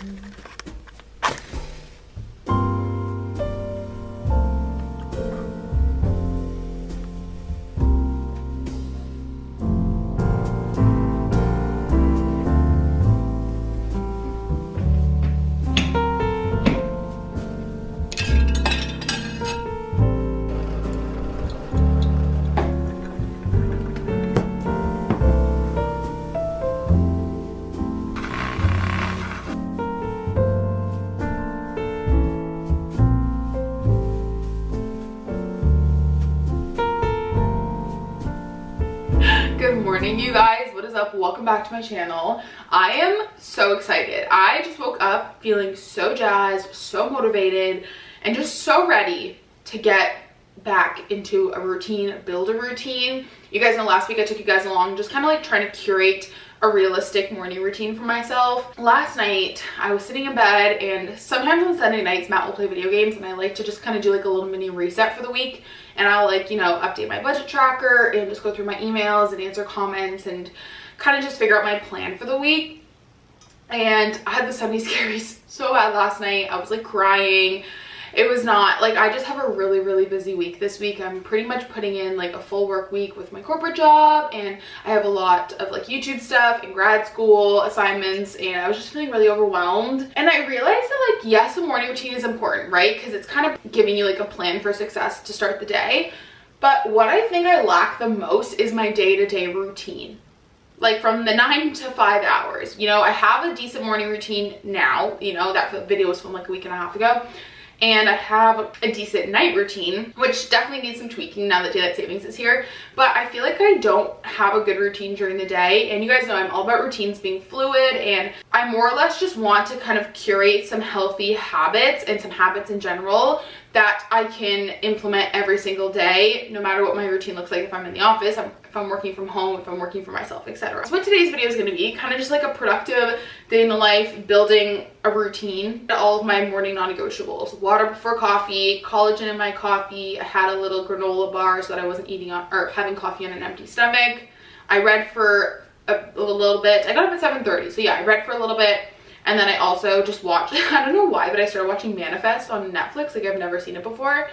Good morning, you guys. What is up? Welcome back to my channel. I am so excited. I just woke up feeling so jazzed, so motivated, and just so ready to get back into a routine, build a routine. You guys know last week I took you guys along just kind of like trying to curate a realistic morning routine for myself. Last night I was sitting in bed, and sometimes on Sunday nights Matt will play video games, and I like to just kind of do like a little mini reset for the week. And I'll like, you know, update my budget tracker and just go through my emails and answer comments and kind of just figure out my plan for the week. And I had the Sunday scaries so bad last night. I was like crying. It was not like, I just have a really busy week this week. I'm pretty much putting in like a full work week with my corporate job, and I have a lot of like YouTube stuff and grad school assignments, and I was just feeling really overwhelmed. And I realized that like, yes, a morning routine is important, right? Because it's kind of giving you like a plan for success to start the day. But what I think I lack the most is my day-to-day routine. Like from the 9 to 5 hours, you know, I have a decent morning routine now, you know, that video was filmed like a week and a half ago. And I have a decent night routine, which definitely needs some tweaking now that daylight savings is here. But I feel like I don't have a good routine during the day. And you guys know I'm all about routines being fluid, and I more or less just want to kind of curate some healthy habits and some habits in general that I can implement every single day, no matter what my routine looks like. If I'm in the office, if I'm working from home, if I'm working for myself, etc. So what today's video is going to be, kind of just like a productive day in the life, building a routine. All of my morning non-negotiables: water before coffee, collagen in my coffee. I had a little granola bar so that I wasn't eating on or having coffee on an empty stomach. I read for a little bit. I got up at 7:30, so yeah, I read for a little bit. And then I also just watched, I don't know why, but I started watching Manifest on Netflix. Like, I've never seen it before.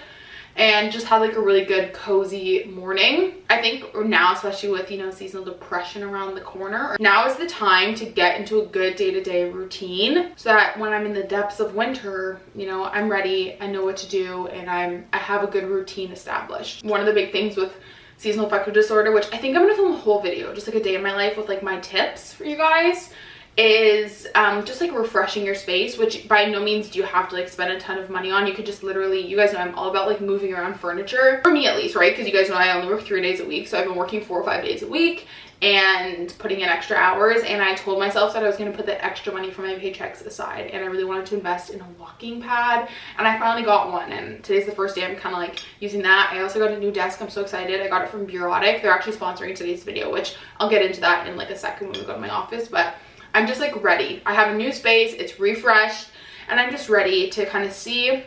And just had like a really good cozy morning. I think now, especially with, you know, seasonal depression around the corner, now is the time to get into a good day-to-day routine, so that when I'm in the depths of winter, you know, I'm ready, I know what to do, and I have a good routine established. One of the big things with seasonal affective disorder, which I think I'm gonna film a whole video, just like a day in my life with like my tips for you guys, is just like refreshing your space, which by no means do you have to like spend a ton of money on. You could just literally, you guys know I'm all about like moving around furniture, for me at least, right? Because you guys know I only work 3 days a week, so I've been working 4 or 5 days a week and putting in extra hours. And I told myself that I was going to put the extra money from my paychecks aside, and I really wanted to invest in a walking pad, and I finally got one, and today's the first day I'm kind of like using that. I also got a new desk. I'm so excited. I got it from Bureautic. They're actually sponsoring today's video, which I'll get into that in like a second when we go to my office. But I'm just like ready. I have a new space, it's refreshed, and I'm just ready to kind of see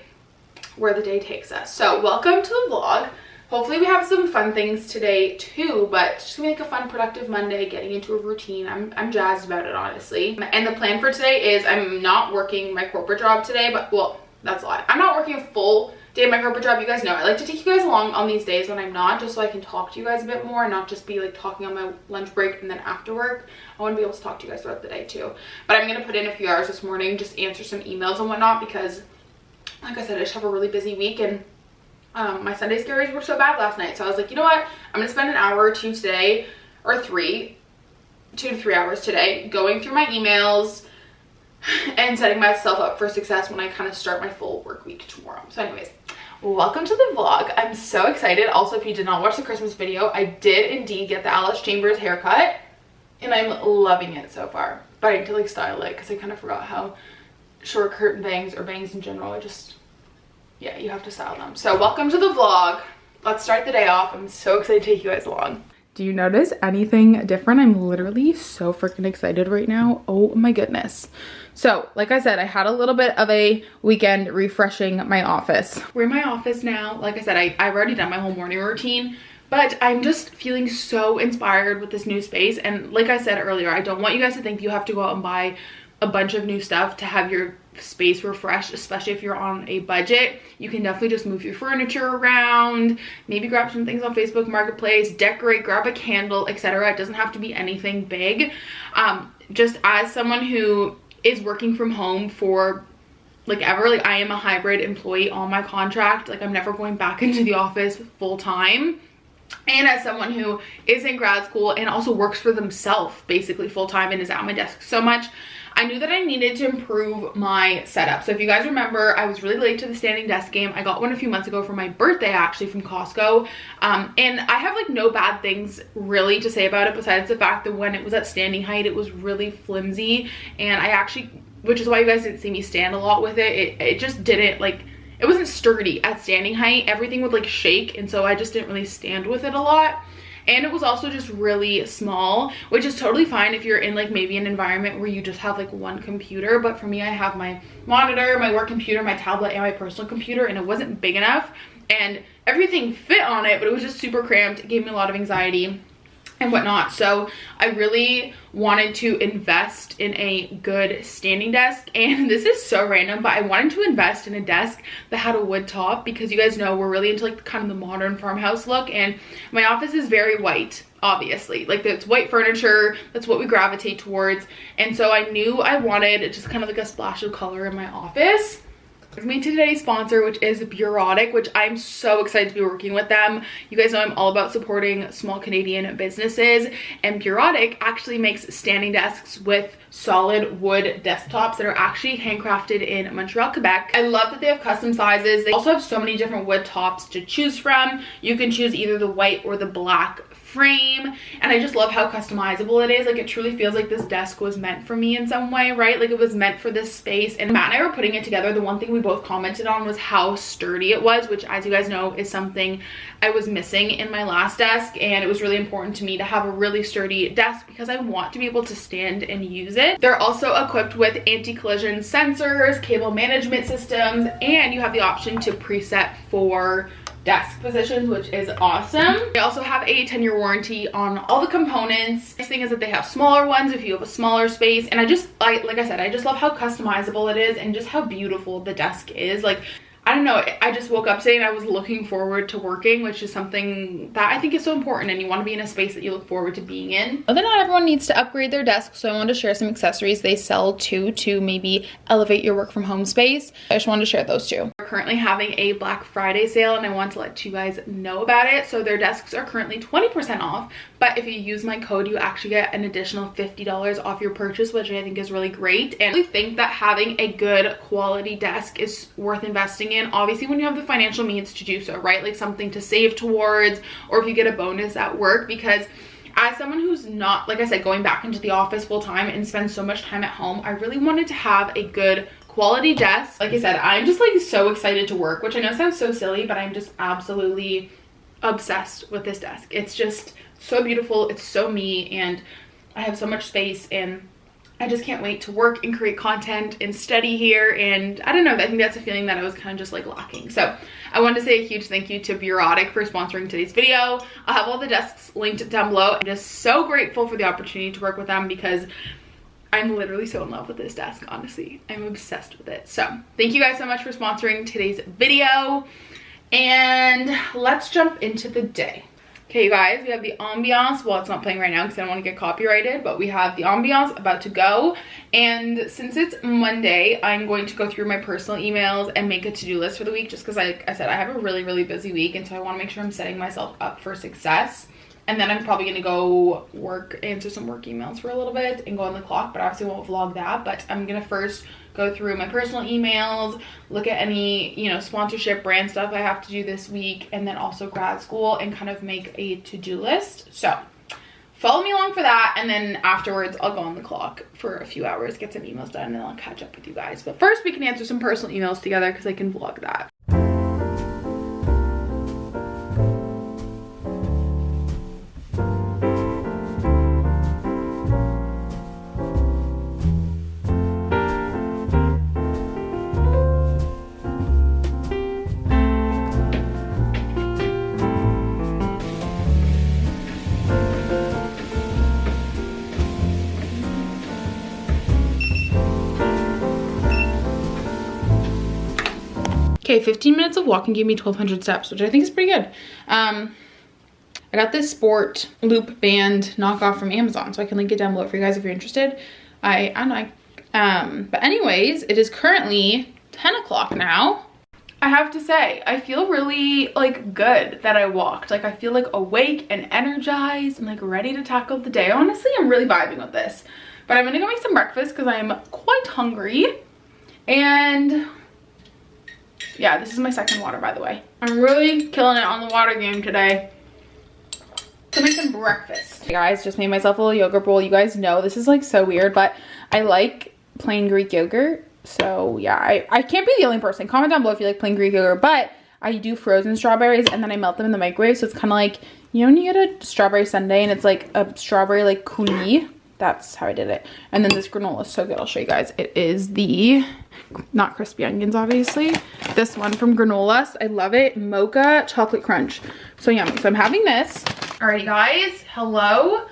where the day takes us. So welcome to the vlog. Hopefully we have some fun things today too, but just gonna make a fun, productive Monday, getting into a routine. I'm jazzed about it, honestly. And the plan for today is I'm not working my corporate job today, but well, that's a lot. I'm not working a full day of my corporate job. You guys know I like to take you guys along on these days when I'm not, just so I can talk to you guys a bit more and not just be like talking on my lunch break and then after work. I want to be able to talk to you guys throughout the day too. But I'm going to put in a few hours this morning, just answer some emails and whatnot, because like I said, I just have a really busy week, and my Sunday scaries were so bad last night. So I was like, you know what? I'm going to spend an hour or two today, or 2 to 3 hours today, going through my emails and setting myself up for success when I kind of start my full work week tomorrow. So anyways, welcome to the vlog. I'm so excited. Also, if you did not watch the Christmas video, I did indeed get the Alice Chambers haircut, and I'm loving it so far. But I need to like style it, because I kind of forgot how short curtain bangs, or bangs in general, are just, yeah, you have to style them. So welcome to the vlog. Let's start the day off. I'm so excited to take you guys along. Do you notice anything different? I'm literally so freaking excited right now. Oh my goodness. So like I said, I had a little bit of a weekend refreshing my office. We're in my office now. Like I said, I've already done my whole morning routine, but I'm just feeling so inspired with this new space. And like I said earlier, I don't want you guys to think you have to go out and buy a bunch of new stuff to have your space refreshed, especially if you're on a budget. You can definitely just move your furniture around, maybe grab some things on Facebook Marketplace, decorate, grab a candle, etc. It doesn't have to be anything big. Just as someone who is working from home for like ever, like I am a hybrid employee on my contract, like I'm never going back into the office full time. And as someone who is in grad school and also works for themselves basically full time and is at my desk so much, I knew that I needed to improve my setup. So if you guys remember, I was really late to the standing desk game. I got one a few months ago for my birthday, actually, from Costco. And I have like no bad things really to say about it, besides the fact that when it was at standing height, it was really flimsy. And I actually, which is why you guys didn't see me stand a lot with it. It just didn't like, it wasn't sturdy at standing height. Everything would like shake. And so I just didn't really stand with it a lot. And it was also just really small, which is totally fine if you're in like maybe an environment where you just have like one computer. But for me, I have my monitor, my work computer, my tablet, and my personal computer, and it wasn't big enough. And everything fit on it, but it was just super cramped. It gave me a lot of anxiety and whatnot. So I really wanted to invest in a good standing desk, and this is so random, but I wanted to invest in a desk that had a wood top, because you guys know we're really into like kind of the modern farmhouse look, and my office is very white, obviously. Like it's white furniture, that's what we gravitate towards. And so I knew I wanted just kind of like a splash of color in my office. Brings me to today's sponsor, which is Bureautic, which I'm so excited to be working with them. You guys know I'm all about supporting small Canadian businesses, and Bureautic actually makes standing desks with solid wood desktops that are actually handcrafted in Montreal, Quebec. I love that they have custom sizes. They also have so many different wood tops to choose from. You can choose either the white or the black frame, and I just love how customizable it is. Like it truly feels like this desk was meant for me in some way, right? Like it was meant for this space. And Matt and I were putting it together. The one thing we both commented on was how sturdy it was, which, as you guys know, is something I was missing in my last desk, and it was really important to me to have a really sturdy desk because I want to be able to stand and use it. They're also equipped with anti-collision sensors, cable management systems, and you have the option to preset for desk positions, which is awesome. They also have a 10-year warranty on all the components. Nice thing is that they have smaller ones if you have a smaller space, and like I said, I just love how customizable it is and just how beautiful the desk is. Like, I don't know, I just woke up today and I was looking forward to working, which is something that I think is so important, and you want to be in a space that you look forward to being in. Although not everyone needs to upgrade their desk, so I wanted to share some accessories they sell too to maybe elevate your work from home space. I just wanted to share those two. We're currently having a Black Friday sale, and I want to let you guys know about it. So their desks are currently 20% off, but if you use my code, you actually get an additional $50 off your purchase, which I think is really great. And I really think that having a good quality desk is worth investing in, obviously when you have the financial means to do so, right? Like something to save towards, or if you get a bonus at work. Because as someone who's not, like I said, going back into the office full time and spends so much time at home, I really wanted to have a good quality desk. Like I said, I'm just like so excited to work, which I know sounds so silly, but I'm just absolutely obsessed with this desk. It's just so beautiful, it's so me, and I have so much space, and I just can't wait to work and create content and study here. And I don't know, I think that's a feeling that I was kind of just like lacking. So I wanted to say a huge thank you to Bureautic for sponsoring today's video. I'll have all the desks linked down below. I'm just so grateful for the opportunity to work with them because I'm literally so in love with this desk, honestly. I'm obsessed with it. So thank you guys so much for sponsoring today's video, and let's jump into the day. Okay, you guys, we have the ambiance. Well, it's not playing right now because I don't want to get copyrighted, but we have the ambiance about to go. And since it's Monday, I'm going to go through my personal emails and make a to-do list for the week, just because, like I said, I have a really, really busy week, and so I want to make sure I'm setting myself up for success. And then I'm probably going to go answer some work emails for a little bit and go on the clock, but obviously won't vlog that. But I'm going to first go through my personal emails, look at any, you know, sponsorship brand stuff I have to do this week, and then also grad school, and kind of make a to-do list. So follow me along for that, and then afterwards I'll go on the clock for a few hours, get some emails done, and then I'll catch up with you guys. But first we can answer some personal emails together because I can vlog that. Okay, 15 minutes of walking gave me 1,200 steps, which I think is pretty good. I got this sport loop band knockoff from Amazon, so I can link it down below for you guys if you're interested. But anyways, it is currently 10 o'clock now. I have to say, I feel really like good that I walked. Like I feel like awake and energized and like ready to tackle the day. Honestly, I'm really vibing with this. But I'm gonna go make some breakfast because I'm quite hungry. And yeah, this is my second water, by the way. I'm really killing it on the water game today. To make some breakfast. Hey guys, just made myself a little yogurt bowl. You guys know this is like so weird, but I like plain Greek yogurt. So yeah, I can't be the only person. Comment down below if you like plain Greek yogurt, but I do frozen strawberries and then I melt them in the microwave. So it's kind of like, you know when you get a strawberry sundae and it's like a strawberry like coulis? That's how I did it. And then this granola is so good. I'll show you guys. It is the, not crispy onions obviously, this one from Granolas. I love it. Mocha chocolate crunch. So yummy. So I'm having this. Alrighty guys, hello.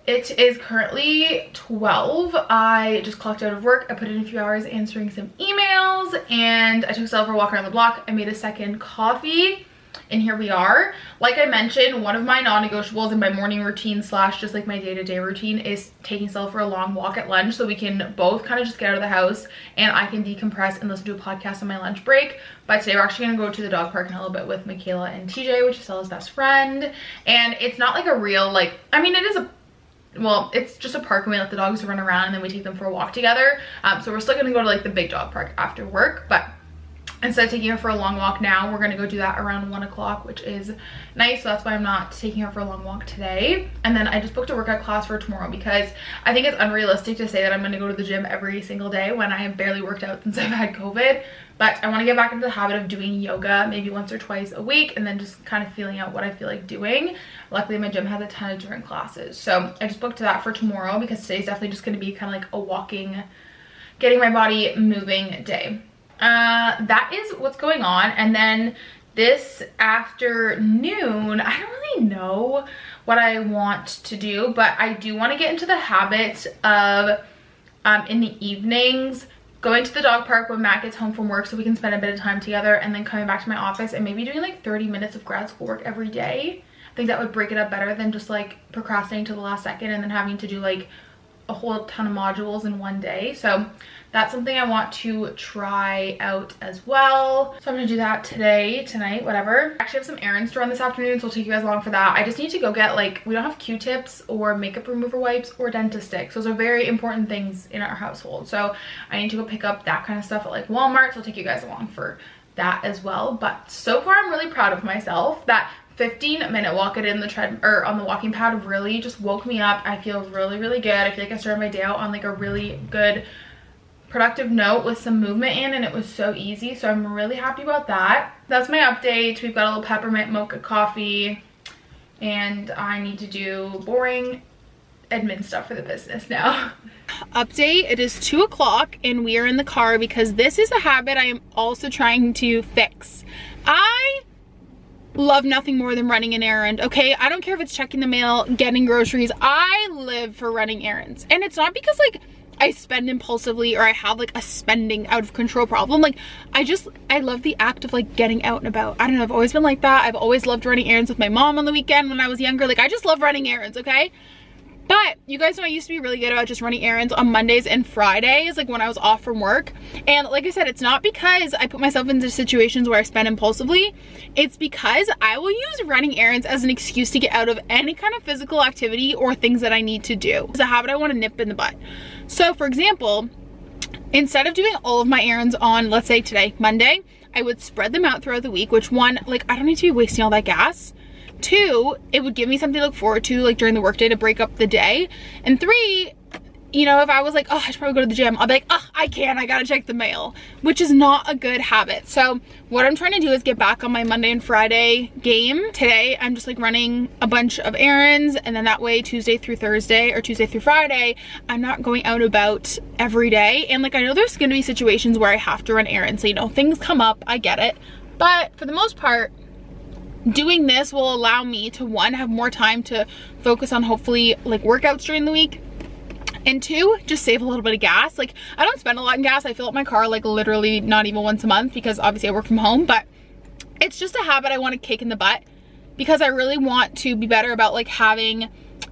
It is currently 12. I just clocked out of work. I put in a few hours answering some emails and I took Sullivan for a walk around the block. I made a second coffee and here we are. Like I mentioned, one of my non-negotiables in my morning routine slash just like my day-to-day routine is taking Sullivan for a long walk at lunch so we can both kind of just get out of the house and I can decompress and listen to a podcast on my lunch break. But today we're actually gonna go to the dog park in a little bit with Michaela and TJ, which is Stella's best friend. And it's not like a real like, I mean it is a, well, it's just a park and we let the dogs run around and then we take them for a walk together. So we're still gonna go to like the big dog park after work, but instead of taking her for a long walk now, we're gonna go do that around 1 o'clock, which is nice. So that's why I'm not taking her for a long walk today. And then I just booked a workout class for tomorrow because I think it's unrealistic to say that I'm gonna go to the gym every single day when I have barely worked out since I've had COVID. But I wanna get back into the habit of doing yoga maybe once or twice a week and then just kind of feeling out what I feel like doing. Luckily my gym has a ton of different classes. So I just booked that for tomorrow because today's definitely just gonna be kind of like a walking, getting my body moving day. That is what's going on. And then this afternoon, I don't really know what I want to do, but I do want to get into the habit of in the evenings going to the dog park when Matt gets home from work so we can spend a bit of time together, and then coming back to my office and maybe doing like 30 minutes of grad school work every day. I think that would break it up better than just like procrastinating to the last second and then having to do like a whole ton of modules in one day. So that's something I want to try out as well. So I'm gonna do that today, tonight, whatever. I actually have some errands to run this afternoon, so I'll take you guys along for that. I just need to go get like, we don't have Q-tips or makeup remover wipes or dentist sticks. Those are very important things in our household. So I need to go pick up that kind of stuff at like Walmart. So I'll take you guys along for that as well. But so far I'm really proud of myself. That 15-minute walk in the on the walking pad really just woke me up. I feel really, really good. I feel like I started my day out on like a really good productive note with some movement in, and it was so easy. So I'm really happy about that. That's my update. We've got a little peppermint mocha coffee and I need to do boring admin stuff for the business now. Update, it is 2 o'clock and we are in the car because this is a habit I am also trying to fix. I love nothing more than running an errand, okay? I don't care if it's checking the mail, getting groceries. I live for running errands. And it's not because like I spend impulsively or I have like a spending out of control problem. Like I love the act of like getting out and about. I don't know, I've always been like that. I've always loved running errands with my mom on the weekend when I was younger. Like I just love running errands, okay? But you guys know I used to be really good about just running errands on Mondays and Fridays, like when I was off from work. And like I said, it's not because I put myself into situations where I spend impulsively. It's because I will use running errands as an excuse to get out of any kind of physical activity or things that I need to do. It's a habit I want to nip in the butt. So for example, instead of doing all of my errands on, let's say today, Monday, I would spread them out throughout the week, which one, like I don't need to be wasting all that gas. 2, it would give me something to look forward to like during the workday to break up the day. And 3, you know, if I was like, oh, I should probably go to the gym, I'll be like, oh, I gotta check the mail, which is not a good habit. So what I'm trying to do is get back on my Monday and Friday game. Today, I'm just like running a bunch of errands, and then that way Tuesday through Thursday or Tuesday through Friday, I'm not going out about every day. And like, I know there's gonna be situations where I have to run errands. So, you know, things come up, I get it. But for the most part, doing this will allow me to, 1, have more time to focus on hopefully like workouts during the week, And 2, just save a little bit of gas. Like, I don't spend a lot in gas. I fill up my car like literally not even once a month because obviously I work from home, but it's just a habit I want to kick in the butt because I really want to be better about like having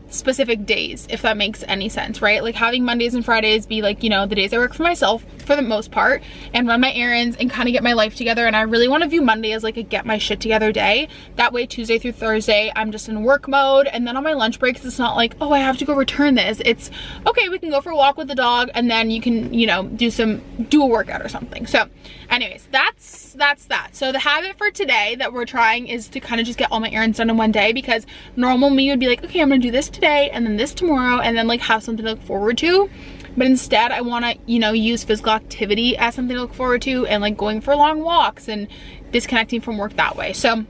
specific days, if that makes any sense, right? Like having Mondays and Fridays be like, you know, the days I work for myself for the most part and run my errands and kind of get my life together. And I really want to view Monday as like a get my shit together day. That way Tuesday through Thursday I'm just in work mode, and then on my lunch breaks it's not like, oh, I have to go return this. It's okay, we can go for a walk with the dog and then you can, you know, do a workout or something. So anyways, that's that. So the habit for today that we're trying is to kind of just get all my errands done in one day, because normal me would be like, okay, I'm gonna do this today and then this tomorrow and then like have something to look forward to. But instead I want to, you know, use physical activity as something to look forward to, and like going for long walks and disconnecting from work that way. So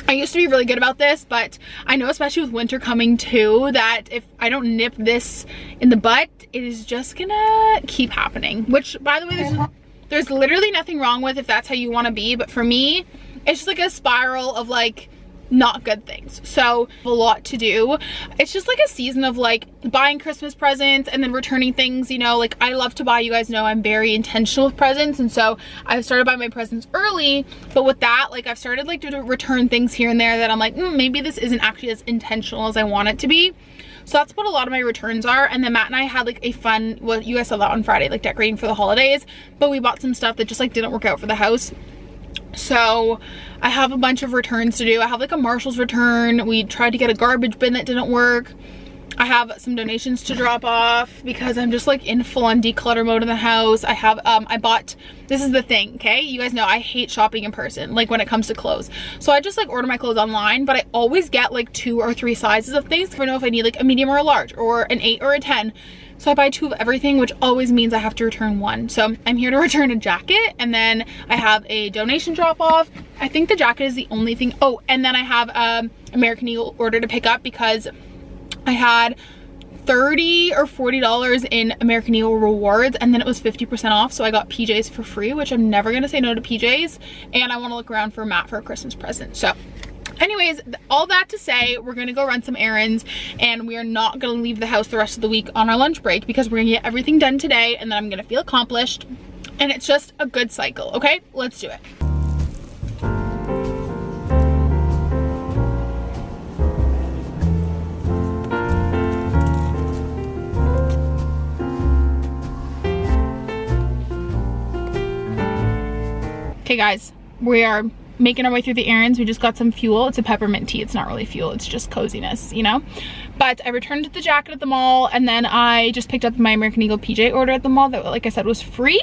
I used to be really good about this, but I know especially with winter coming too, that if I don't nip this in the butt, it is just gonna keep happening. Which, by the way, there's literally nothing wrong with if that's how you want to be, but for me it's just like a spiral of like not good things. So a lot to do. It's just like a season of like buying Christmas presents and then returning things, you know. Like I love to buy, you guys know I'm very intentional with presents, and so I've started buying my presents early, but with that, like I've started like to return things here and there that I'm like, maybe this isn't actually as intentional as I want it to be. So that's what a lot of my returns are. And then Matt and I had like a fun, well, you guys saw that on Friday, like decorating for the holidays, but we bought some stuff that just like didn't work out for the house. So I have a bunch of returns to do. I have like a Marshall's return. We tried to get a garbage bin that didn't work. I have some donations to drop off because I'm just like in full on declutter mode in the house. I have, I bought, this is the thing, okay? You guys know I hate shopping in person, like when it comes to clothes. So I just like order my clothes online, but I always get like 2 or 3 sizes of things. I know if I need like a medium or a large or an 8 or a 10. So I buy 2 of everything, which always means I have to return 1. So I'm here to return a jacket, and then I have a donation drop off. I think the jacket is the only thing. Oh, and then I have American Eagle order to pick up because I had $30 or $40 in American Eagle rewards, and then it was 50% off. So I got PJs for free, which I'm never gonna say no to PJs. And I wanna look around for Matt for a Christmas present. So anyways, all that to say, we're gonna go run some errands, and we are not gonna leave the house the rest of the week on our lunch break because we're gonna get everything done today, and then I'm gonna feel accomplished, and it's just a good cycle. Okay, let's do it. Okay guys, we are making our way through the errands. We just got some fuel. It's a peppermint tea. It's not really fuel, it's just coziness, you know. But I returned the jacket at the mall, and then I just picked up my American Eagle PJ order at the mall that, like I said, was free.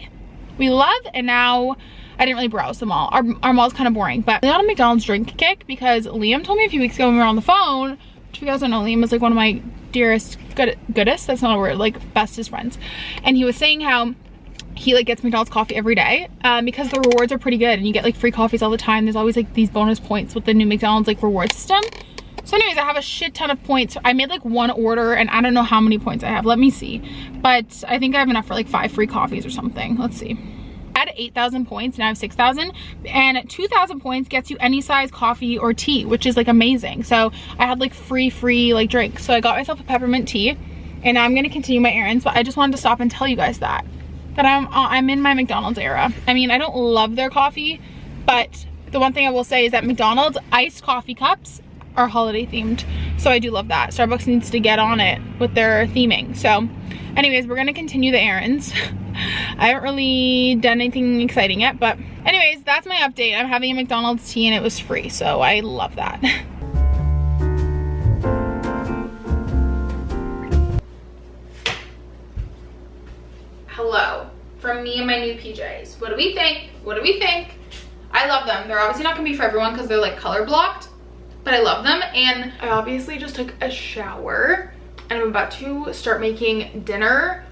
We love. And now I didn't really browse the mall. Our mall's kind of boring, but I'm on a McDonald's drink kick because Liam told me a few weeks ago when we were on the phone, which if you guys don't know, Liam is like one of my dearest, goodest, that's not a word, like bestest friends. And he was saying how he like gets McDonald's coffee every day because the rewards are pretty good and you get like free coffees all the time. There's always like these bonus points with the new McDonald's like reward system. So anyways, I have a shit ton of points. I made like 1 order and I don't know how many points I have. Let me see. But I think I have enough for like 5 free coffees or something. Let's see. I had 8,000 points, now I have 6,000, and 2,000 points gets you any size coffee or tea, which is like amazing. So I had like free like drinks. So I got myself a peppermint tea, and now I'm gonna continue my errands, but I just wanted to stop and tell you guys that I'm in my McDonald's era. I mean, I don't love their coffee, but the one thing I will say is that McDonald's iced coffee cups are holiday themed. So I do love that. Starbucks needs to get on it with their theming. So anyways, we're gonna continue the errands. I haven't really done anything exciting yet, but anyways, that's my update. I'm having a McDonald's tea and it was free, so I love that. Hello, from me and my new PJs. What do we think? What do we think? I love them. They're obviously not gonna be for everyone because they're like color blocked, but I love them. And I obviously just took a shower and I'm about to start making dinner.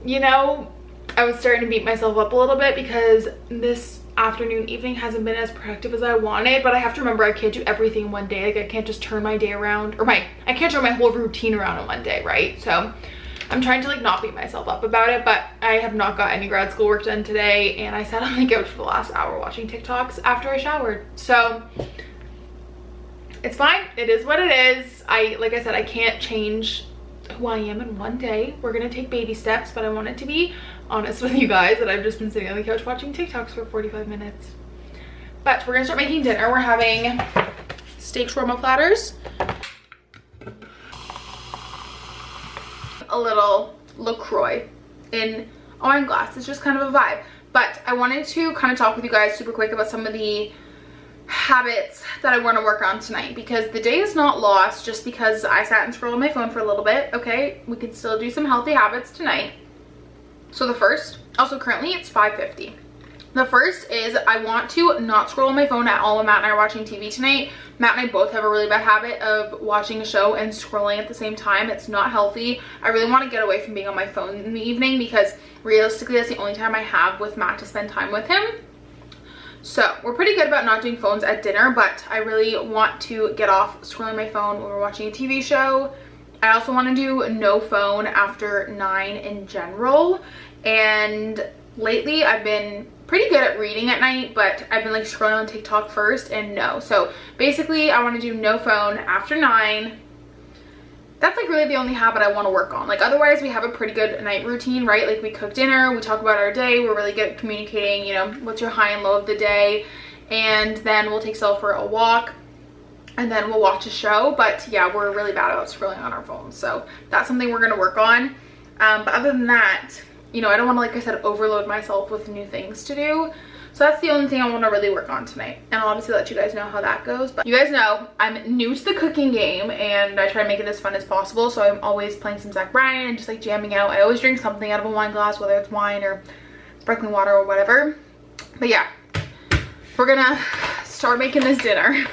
You know, I was starting to beat myself up a little bit because this evening hasn't been as productive as I wanted, but I have to remember I can't do everything in one day. Like I can't just turn my day around, or I can't turn my whole routine around in one day, right? So I'm trying to like not beat myself up about it, but I have not got any grad school work done today, and I sat on the couch for the last hour watching TikToks after I showered. So it's fine. It is what it is. Like I said, I can't change who I am in one day. We're gonna take baby steps, but I wanted to be honest with you guys that I've just been sitting on the couch watching TikToks for 45 minutes. But we're gonna start making dinner. We're having steak shawarma platters, a little LaCroix in a wine glass. It's just kind of a vibe. But I wanted to kind of talk with you guys super quick about some of the habits that I want to work on tonight, because the day is not lost just because I sat and scrolled on my phone for a little bit. Okay, we can still do some healthy habits tonight. So the first, also currently it's 5:50. The first is I want to not scroll on my phone at all when Matt and I are watching TV tonight. Matt and I both have a really bad habit of watching a show and scrolling at the same time. It's not healthy. I really want to get away from being on my phone in the evening, because realistically that's the only time I have with Matt to spend time with him. So we're pretty good about not doing phones at dinner, but I really want to get off scrolling my phone when we're watching a TV show. I also want to do no phone after 9 in general. And lately I've been pretty good at reading at night, but I've been like scrolling on TikTok first and no. So basically I want to do no phone after 9. That's like really the only habit I want to work on. Like otherwise we have a pretty good night routine, right? Like we cook dinner, we talk about our day, we're really good at communicating, you know, what's your high and low of the day, and then we'll take Sul for a walk, and then we'll watch a show. But yeah, we're really bad about scrolling on our phones, so that's something we're gonna work on. But other than that, you know, I don't want to, like I said, overload myself with new things to do. So that's the only thing I want to really work on tonight. And I'll obviously let you guys know how that goes. But you guys know I'm new to the cooking game and I try to make it as fun as possible. So I'm always playing some Zach Bryan and just like jamming out. I always drink something out of a wine glass, whether it's wine or sparkling water or whatever. But yeah, we're gonna start making this dinner.